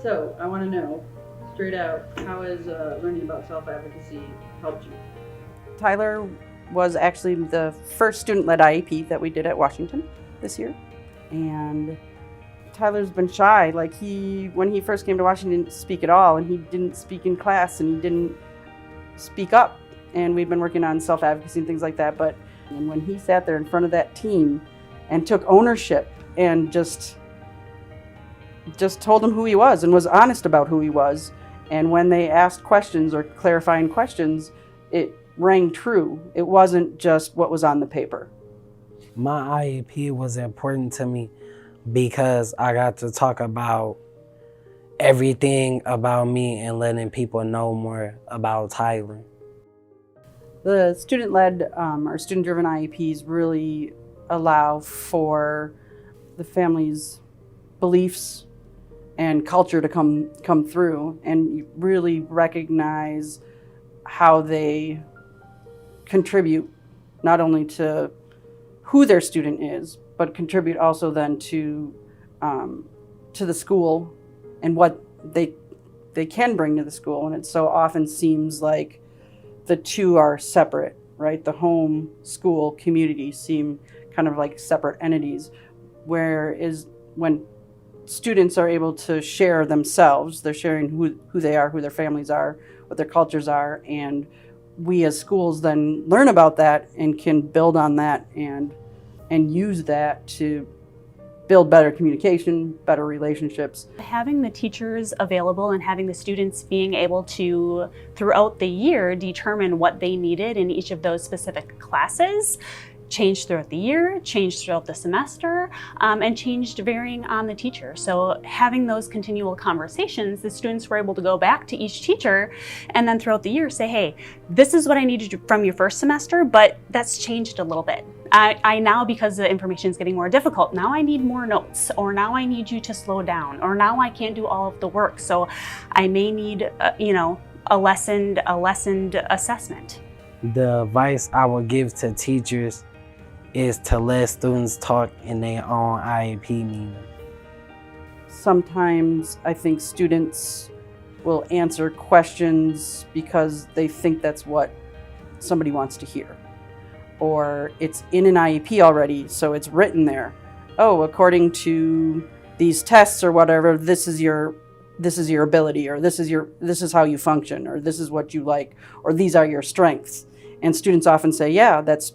So I want to know, straight out, how has learning about self-advocacy helped you? Tyler was actually the first student-led IEP that we did at Washington this year. And Tyler's been shy. Like when he first came to Washington, he didn't speak at all, and he didn't speak in class, and he didn't speak up. And we've been working on self-advocacy and things like that. But when he sat there in front of that team and took ownership and just told them who he was and was honest about who he was, and when they asked questions or clarifying questions, it rang true. It wasn't just what was on the paper. My IEP was important to me because I got to talk about everything about me and letting people know more about Tyler. The student-led or student-driven IEPs really allow for the family's beliefs and culture to come through, and you really recognize how they contribute not only to who their student is, but contribute also then to the school and what they can bring to the school. And it so often seems like the two are separate, right? The home, school, community seem kind of like separate entities, whereas when students are able to share themselves, they're sharing who they are, who their families are, what their cultures are, and we as schools then learn about that and can build on that and use that to build better communication, better relationships. Having the teachers available and having the students being able to, throughout the year, determine what they needed in each of those specific classes changed throughout the year, changed throughout the semester, and changed varying on the teacher. So having those continual conversations, the students were able to go back to each teacher and then throughout the year say, hey, this is what I needed from your first semester, but that's changed a little bit. I now, because the information is getting more difficult, now I need more notes, or now I need you to slow down, or now I can't do all of the work. So I may need, a lessened assessment. The advice I would give to teachers is to let students talk in their own IEP meeting. Sometimes I think students will answer questions because they think that's what somebody wants to hear. Or it's in an IEP already, so it's written there. Oh, according to these tests or whatever, this is your ability, or this is how you function, or this is what you like, or these are your strengths. And students often say, yeah, that's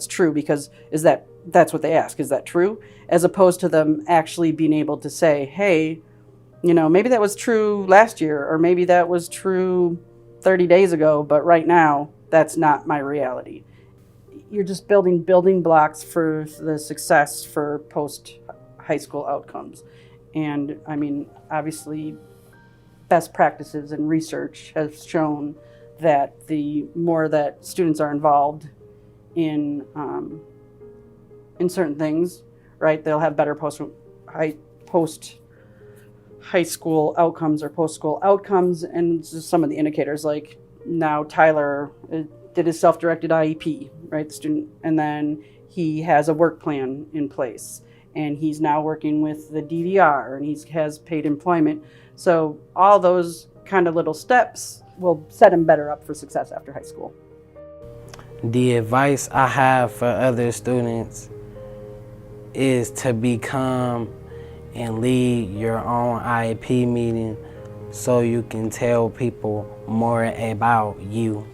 true, because that's what they ask. Is that true? As opposed to them actually being able to say, hey, maybe that was true last year, or maybe that was true 30 days ago, but right now that's not my reality. You're just building blocks for the success for post-high school outcomes. And I mean, obviously, best practices and research has shown that the more that students are involved in certain things, right, they'll have better post-high school outcomes or post-school outcomes. And just some of the indicators, like now Tyler did his self-directed IEP, right, the student, and then he has a work plan in place, and he's now working with the DVR, and he has paid employment. So all those kind of little steps will set him better up for success after high school. The advice I have for other students is to become and lead your own IEP meeting so you can tell people more about you.